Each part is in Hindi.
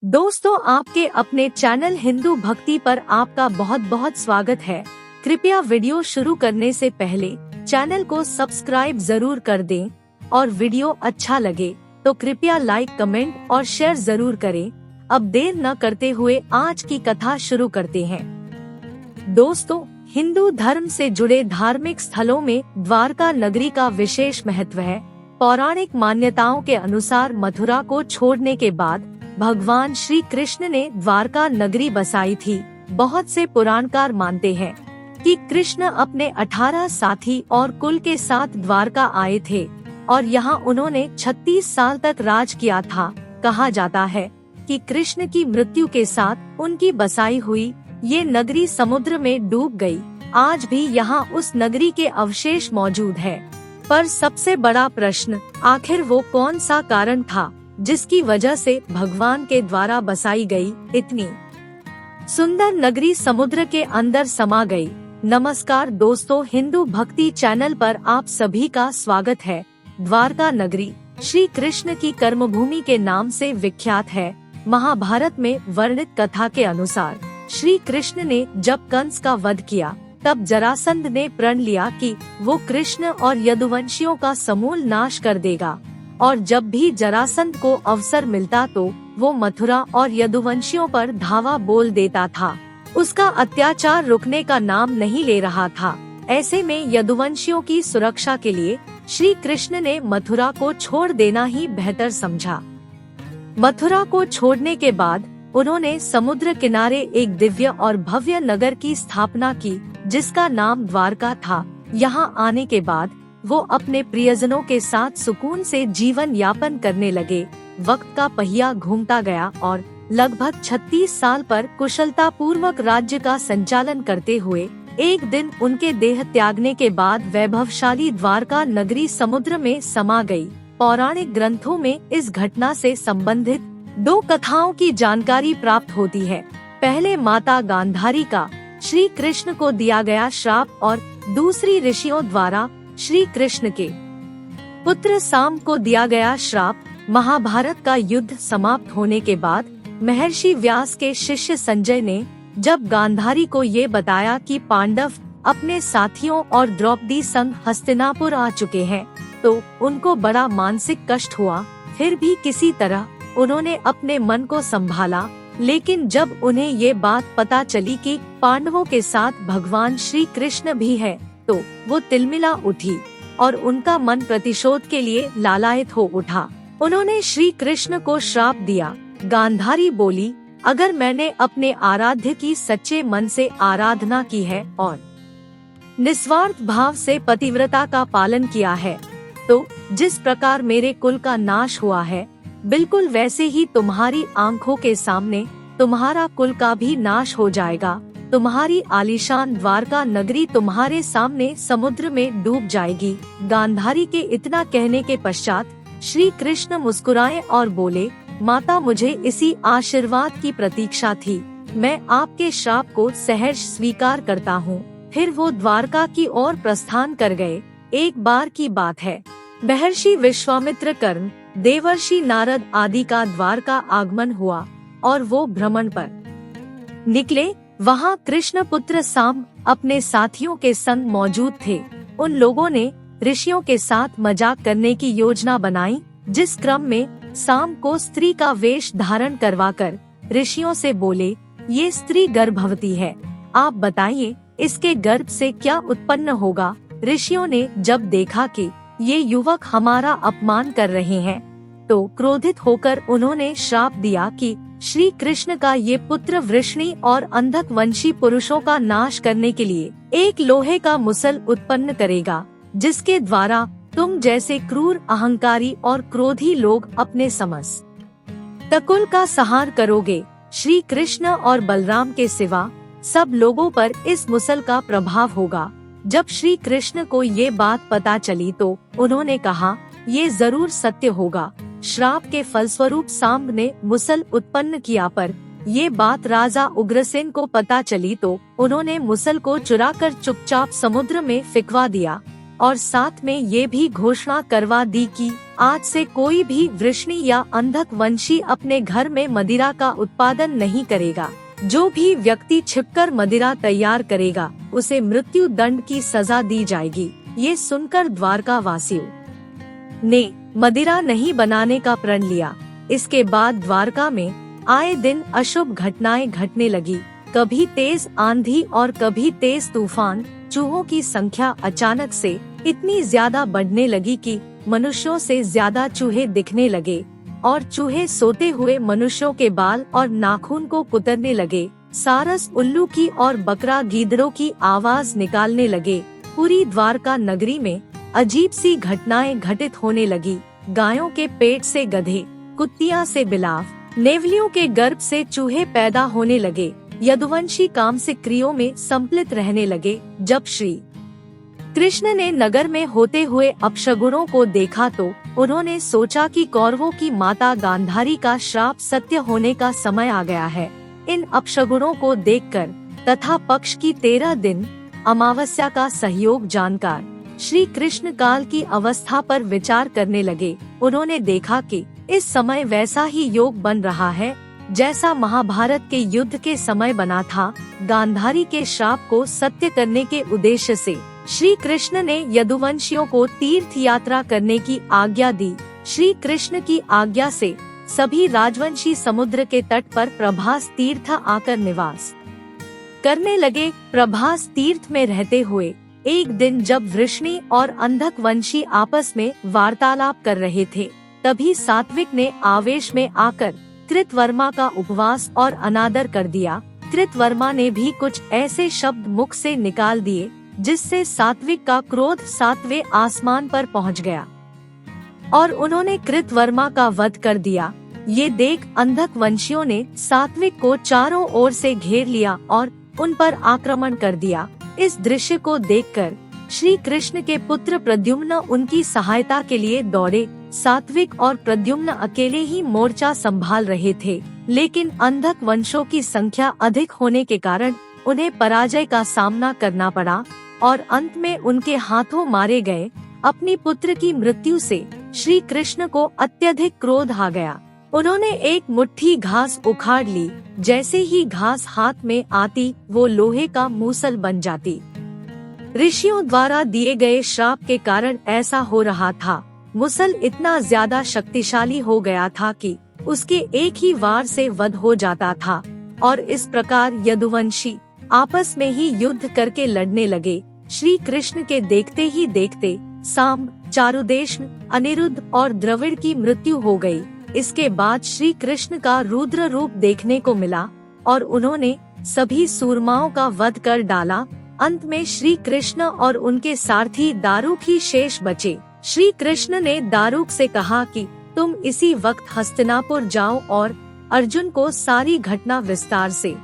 दोस्तों, आपके अपने चैनल हिंदू भक्ति पर आपका बहुत बहुत स्वागत है। कृपया वीडियो शुरू करने से पहले चैनल को सब्सक्राइब जरूर कर दें और वीडियो अच्छा लगे तो कृपया लाइक, कमेंट और शेयर जरूर करें। अब देर न करते हुए आज की कथा शुरू करते हैं। दोस्तों, हिंदू धर्म से जुड़े धार्मिक स्थलों में द्वारका नगरी का विशेष महत्व है। पौराणिक मान्यताओं के अनुसार मथुरा को छोड़ने के बाद भगवान श्री कृष्ण ने द्वारका नगरी बसाई थी। बहुत से पुराणकार मानते हैं कि कृष्ण अपने 18 साथी और कुल के साथ द्वारका आए थे और यहाँ उन्होंने 36 साल तक राज किया था। कहा जाता है कि कृष्ण की मृत्यु के साथ उनकी बसाई हुई ये नगरी समुद्र में डूब गई। आज भी यहाँ उस नगरी के अवशेष मौजूद है। पर सबसे बड़ा प्रश्न, आखिर वो कौन सा कारण था जिसकी वजह से भगवान के द्वारा बसाई गई इतनी सुंदर नगरी समुद्र के अंदर समा गई। नमस्कार दोस्तों, हिंदू भक्ति चैनल पर आप सभी का स्वागत है। द्वारका नगरी श्री कृष्ण की कर्मभूमि के नाम से विख्यात है। महाभारत में वर्णित कथा के अनुसार श्री कृष्ण ने जब कंस का वध किया तब जरासंध ने प्रण लिया कि वो कृष्ण और यदुवंशियों का समूल नाश कर देगा और जब भी जरासंध को अवसर मिलता तो वो मथुरा और यदुवंशियों पर धावा बोल देता था। उसका अत्याचार रुकने का नाम नहीं ले रहा था। ऐसे में यदुवंशियों की सुरक्षा के लिए श्री कृष्ण ने मथुरा को छोड़ देना ही बेहतर समझा। मथुरा को छोड़ने के बाद उन्होंने समुद्र किनारे एक दिव्य और भव्य नगर की स्थापना की जिसका नाम द्वारका था। यहाँ आने के बाद वो अपने प्रियजनों के साथ सुकून से जीवन यापन करने लगे। वक्त का पहिया घूमता गया और लगभग 36 साल पर कुशलता पूर्वक राज्य का संचालन करते हुए एक दिन उनके देह त्यागने के बाद वैभवशाली द्वारका नगरी समुद्र में समा गई। पौराणिक ग्रंथों में इस घटना से संबंधित 2 कथाओं की जानकारी प्राप्त होती है। पहले माता गांधारी का श्री कृष्ण को दिया गया श्राप और दूसरी ऋषियों द्वारा श्री कृष्ण के पुत्र साम को दिया गया श्राप। महाभारत का युद्ध समाप्त होने के बाद महर्षि व्यास के शिष्य संजय ने जब गांधारी को ये बताया कि पांडव अपने साथियों और द्रौपदी संग हस्तिनापुर आ चुके हैं तो उनको बड़ा मानसिक कष्ट हुआ। फिर भी किसी तरह उन्होंने अपने मन को संभाला। लेकिन जब उन्हें ये बात पता चली कि पांडवों के साथ भगवान श्री कृष्ण भी है तो वो तिलमिला उठी और उनका मन प्रतिशोध के लिए लालायित हो उठा। उन्होंने श्री कृष्ण को श्राप दिया। गांधारी बोली, अगर मैंने अपने आराध्य की सच्चे मन से आराधना की है और निस्वार्थ भाव से पतिव्रता का पालन किया है तो जिस प्रकार मेरे कुल का नाश हुआ है बिल्कुल वैसे ही तुम्हारी आंखों के सामने तुम्हारा कुल का भी नाश हो जाएगा। तुम्हारी आलीशान द्वारका नगरी तुम्हारे सामने समुद्र में डूब जाएगी। गांधारी के इतना कहने के पश्चात श्री कृष्ण मुस्कुराए और बोले, माता, मुझे इसी आशीर्वाद की प्रतीक्षा थी। मैं आपके श्राप को सहर्ष स्वीकार करता हूँ। फिर वो द्वारका की ओर प्रस्थान कर गए। एक बार की बात है, महर्षि विश्वामित्र, कर्ण, देवर्षि नारद आदि का द्वारका आगमन हुआ और वो भ्रमण पर निकले। वहाँ कृष्ण पुत्र साम अपने साथियों के संग मौजूद थे। उन लोगों ने ऋषियों के साथ मजाक करने की योजना बनाई। जिस क्रम में साम को स्त्री का वेश धारण करवाकर ऋषियों से बोले, ये स्त्री गर्भवती है, आप बताइए इसके गर्भ से क्या उत्पन्न होगा। ऋषियों ने जब देखा कि ये युवक हमारा अपमान कर रहे हैं तो क्रोधित होकर उन्होंने श्राप दिया कि श्री कृष्ण का ये पुत्र वृष्णि और अंधक वंशी पुरुषों का नाश करने के लिए एक लोहे का मुसल उत्पन्न करेगा जिसके द्वारा तुम जैसे क्रूर, अहंकारी और क्रोधी लोग अपने समस्त कुल का संहार करोगे। श्री कृष्ण और बलराम के सिवा सब लोगों पर इस मुसल का प्रभाव होगा। जब श्री कृष्ण को ये बात पता चली तो उन्होंने कहा, ये जरूर सत्य होगा। श्राप के फलस्वरूप सांब ने मुसल उत्पन्न किया, पर ये बात राजा उग्रसेन को पता चली तो उन्होंने मुसल को चुराकर चुपचाप समुद्र में फिकवा दिया और साथ में ये भी घोषणा करवा दी कि आज से कोई भी वृष्णि या अंधक वंशी अपने घर में मदिरा का उत्पादन नहीं करेगा। जो भी व्यक्ति छिपकर मदिरा तैयार करेगा उसे मृत्यु दंड की सजा दी जाएगी। ये सुनकर द्वारका वासियों ने मदिरा नहीं बनाने का प्रण लिया। इसके बाद द्वारका में आए दिन अशुभ घटनाएं घटने लगी। कभी तेज आंधी और कभी तेज तूफान। चूहों की संख्या अचानक से इतनी ज्यादा बढ़ने लगी कि मनुष्यों से ज्यादा चूहे दिखने लगे और चूहे सोते हुए मनुष्यों के बाल और नाखून को कुतरने लगे। सारस उल्लू की और बकरा गीदड़ों की आवाज निकालने लगे। पूरी द्वारका नगरी में अजीब सी घटनाएं घटित होने लगी। गायों के पेट से गधे, कुत्तियां से बिलाव, नेवलियों के गर्भ से चूहे पैदा होने लगे। यदुवंशी कामसिक क्रियों में सम्मिलित रहने लगे। जब श्री कृष्ण ने नगर में होते हुए अपशगुनों को देखा तो उन्होंने सोचा कि कौरवों की माता गांधारी का श्राप सत्य होने का समय आ गया है। इन अपशगुनों को देखकर तथा पक्ष की 13 दिन अमावस्या का सहयोग जानकर श्री कृष्ण काल की अवस्था पर विचार करने लगे। उन्होंने देखा कि इस समय वैसा ही योग बन रहा है जैसा महाभारत के युद्ध के समय बना था। गांधारी के श्राप को सत्य करने के उद्देश्य से श्री कृष्ण ने यदुवंशियों को तीर्थ यात्रा करने की आज्ञा दी। श्री कृष्ण की आज्ञा से सभी राजवंशी समुद्र के तट पर प्रभास तीर्थ आकर निवास करने लगे। प्रभास तीर्थ में रहते हुए एक दिन जब वृष्णि और अंधक वंशी आपस में वार्तालाप कर रहे थे, तभी सात्विक ने आवेश में आकर कृतवर्मा का उपवास और अनादर कर दिया। कृतवर्मा ने भी कुछ ऐसे शब्द मुख से निकाल दिए जिससे सात्विक का क्रोध 7वें आसमान पर पहुंच गया और उन्होंने कृतवर्मा का वध कर दिया। ये देख अंधक वंशियों ने सात्विक को चारों ओर से घेर लिया और उन पर आक्रमण कर दिया। इस दृश्य को देखकर श्री कृष्ण के पुत्र प्रद्युम्न उनकी सहायता के लिए दौड़े। सात्विक और प्रद्युम्न अकेले ही मोर्चा संभाल रहे थे, लेकिन अंधक वंशों की संख्या अधिक होने के कारण उन्हें पराजय का सामना करना पड़ा और अंत में उनके हाथों मारे गए। अपनी पुत्र की मृत्यु से श्री कृष्ण को अत्यधिक क्रोध आ गया। उन्होंने एक मुट्ठी घास उखाड़ ली। जैसे ही घास हाथ में आती वो लोहे का मूसल बन जाती। ऋषियों द्वारा दिए गए श्राप के कारण ऐसा हो रहा था। मूसल इतना ज्यादा शक्तिशाली हो गया था कि उसके एक ही वार से वध हो जाता था और इस प्रकार यदुवंशी आपस में ही युद्ध करके लड़ने लगे। श्री कृष्ण के देखते ही देखते सांब, चारुदेश्न, अनिरुद्ध और द्रविड़ की मृत्यु हो गई। इसके बाद श्री कृष्ण का रुद्र रूप देखने को मिला और उन्होंने सभी सूरमाओं का वध कर डाला। अंत में श्री कृष्ण और उनके सारथी दारुक ही शेष बचे। श्री कृष्ण ने दारुक से कहा कि तुम इसी वक्त हस्तिनापुर जाओ और अर्जुन को सारी घटना विस्तार से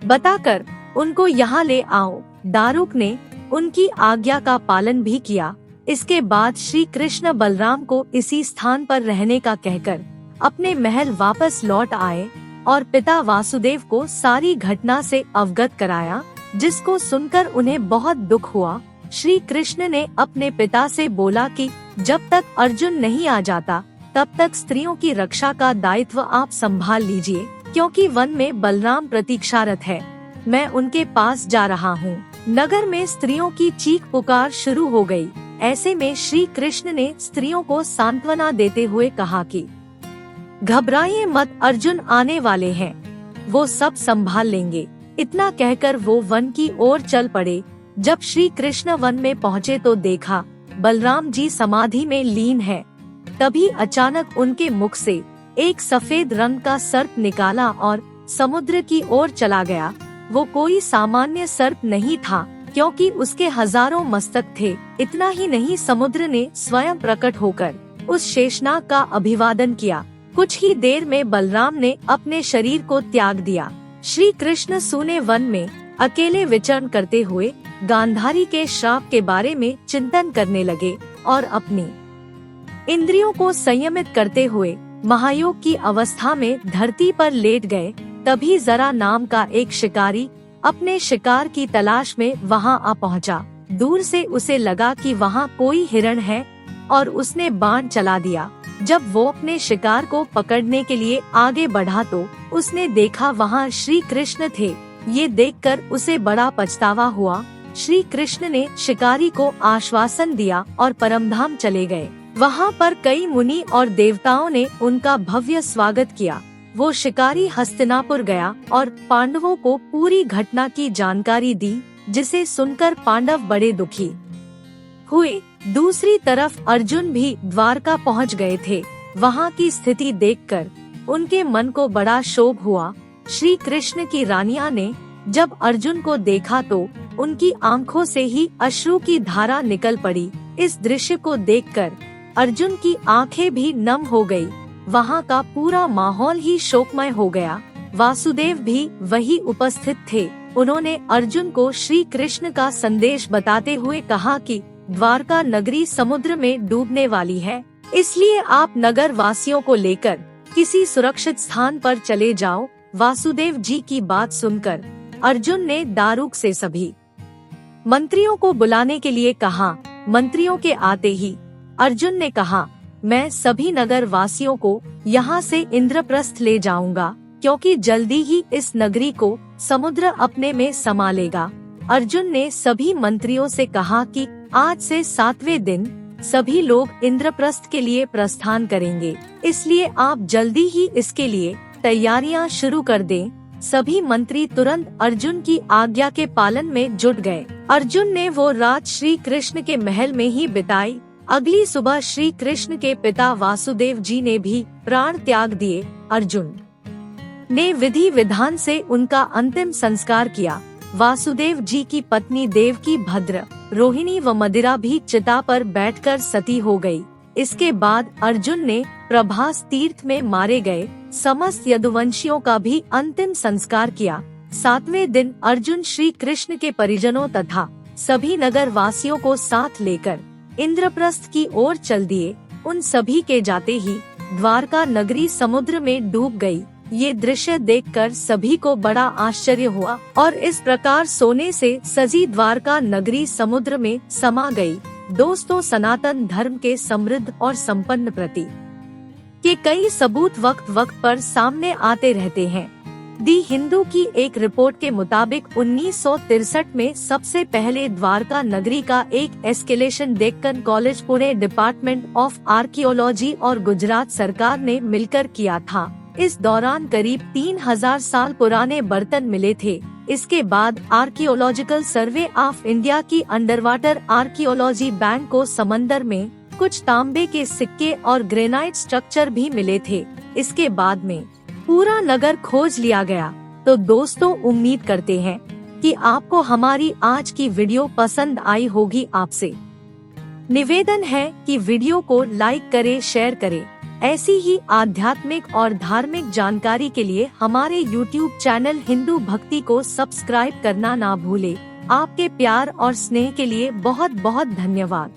बताकर उनको यहाँ ले आओ। दारुक ने उनकी आज्ञा का पालन भी किया। इसके बाद श्री कृष्ण बलराम को इसी स्थान पर रहने का कहकर अपने महल वापस लौट आए और पिता वासुदेव को सारी घटना से अवगत कराया, जिसको सुनकर उन्हें बहुत दुख हुआ। श्री कृष्ण ने अपने पिता से बोला कि जब तक अर्जुन नहीं आ जाता तब तक स्त्रियों की रक्षा का दायित्व आप संभाल लीजिए, क्योंकि वन में बलराम प्रतीक्षारत है। मैं उनके पास जा रहा हूँ। नगर में स्त्रियों की चीख पुकार शुरू हो गई। ऐसे में श्री कृष्ण ने स्त्रियों को सांत्वना देते हुए कहा कि घबराइए मत, अर्जुन आने वाले हैं, वो सब संभाल लेंगे। इतना कहकर वो वन की ओर चल पड़े। जब श्री कृष्ण वन में पहुँचे तो देखा बलराम जी समाधि में लीन है। तभी अचानक उनके मुख से एक सफेद रंग का सर्प निकाला और समुद्र की ओर चला गया। वो कोई सामान्य सर्प नहीं था, क्योंकि उसके हजारों मस्तक थे। इतना ही नहीं, समुद्र ने स्वयं प्रकट होकर उस शेषनाग का अभिवादन किया। कुछ ही देर में बलराम ने अपने शरीर को त्याग दिया। श्री कृष्ण सूने वन में अकेले विचरण करते हुए गांधारी के श्राप के बारे में चिंतन करने लगे और अपनी इंद्रियों को संयमित करते हुए महायोग की अवस्था में धरती पर लेट गए। तभी जरा नाम का एक शिकारी अपने शिकार की तलाश में वहां आ पहुंचा। दूर से उसे लगा कि वहां कोई हिरण है। और उसने बाण चला दिया। जब वो अपने शिकार को पकड़ने के लिए आगे बढ़ा तो उसने देखा वहाँ श्री कृष्ण थे। ये देखकर उसे बड़ा पछतावा हुआ। श्री कृष्ण ने शिकारी को आश्वासन दिया और परमधाम चले गए। वहाँ पर कई मुनि और देवताओं ने उनका भव्य स्वागत किया। वो शिकारी हस्तिनापुर गया और पांडवों को पूरी घटना की जानकारी दी, जिसे सुनकर पांडव बड़े दुखी हुए। दूसरी तरफ अर्जुन भी द्वारका पहुंच गए थे। वहां की स्थिति देखकर उनके मन को बड़ा क्षोभ हुआ। श्री कृष्ण की रानियां ने जब अर्जुन को देखा तो उनकी आंखों से ही अश्रु की धारा निकल पड़ी। इस दृश्य को देखकर अर्जुन की आंखें भी नम हो गई। वहां का पूरा माहौल ही शोकमय हो गया। वासुदेव भी वही उपस्थित थे। उन्होंने अर्जुन को श्री कृष्ण का संदेश बताते हुए कहा कि द्वारका नगरी समुद्र में डूबने वाली है, इसलिए आप नगर वासियों को लेकर किसी सुरक्षित स्थान पर चले जाओ। वासुदेव जी की बात सुनकर अर्जुन ने दारुक से सभी मंत्रियों को बुलाने के लिए कहा। मंत्रियों के आते ही अर्जुन ने कहा, मैं सभी नगर वासियों को यहाँ से इंद्रप्रस्थ ले जाऊंगा, क्योंकि जल्दी ही इस नगरी को समुद्र अपने में समा लेगा। अर्जुन ने सभी मंत्रियों से कहा कि आज से 7वें दिन सभी लोग इंद्रप्रस्थ के लिए प्रस्थान करेंगे, इसलिए आप जल्दी ही इसके लिए तैयारियां शुरू कर दें। सभी मंत्री तुरंत अर्जुन की आज्ञा के पालन में जुट गए। अर्जुन ने वो रात श्री कृष्ण के महल में ही बिताई। अगली सुबह श्री कृष्ण के पिता वासुदेव जी ने भी प्राण त्याग दिए। अर्जुन ने विधि विधान से उनका अंतिम संस्कार किया। वासुदेव जी की पत्नी देवकी, भद्र, रोहिणी व मदिरा भी चिता पर बैठकर सती हो गई। इसके बाद अर्जुन ने प्रभास तीर्थ में मारे गए समस्त यदुवंशियों का भी अंतिम संस्कार किया। 7वें दिन अर्जुन श्री कृष्ण के परिजनों तथा सभी नगर वासियों को साथ लेकर इंद्रप्रस्थ की ओर चल दिए। उन सभी के जाते ही द्वारका नगरी समुद्र में डूब गई। ये दृश्य देखकर सभी को बड़ा आश्चर्य हुआ और इस प्रकार सोने से सजी द्वारका नगरी समुद्र में समा गई। दोस्तों, सनातन धर्म के समृद्ध और संपन्न प्रतीक के कई सबूत वक्त वक्त पर सामने आते रहते हैं। दी हिंदू की एक रिपोर्ट के मुताबिक 1963 में सबसे पहले द्वारका नगरी का एक escalation Deccan college, Pune department of archaeology और गुजरात सरकार ने मिलकर किया था। इस दौरान करीब 3000 साल पुराने बर्तन मिले थे। इसके बाद आर्कियोलॉजिकल सर्वे ऑफ इंडिया की अंडरवाटर आर्कियोलॉजी बैंक को समंदर में कुछ तांबे के सिक्के और ग्रेनाइट स्ट्रक्चर भी मिले थे। इसके बाद में पूरा नगर खोज लिया गया। तो दोस्तों, उम्मीद करते हैं कि आपको हमारी आज की वीडियो पसंद आई होगी। आपसे निवेदन है कि वीडियो को लाइक करें, शेयर करें। ऐसी ही आध्यात्मिक और धार्मिक जानकारी के लिए हमारे YouTube चैनल हिंदू भक्ति को सब्सक्राइब करना ना भूले। आपके प्यार और स्नेह के लिए बहुत बहुत धन्यवाद।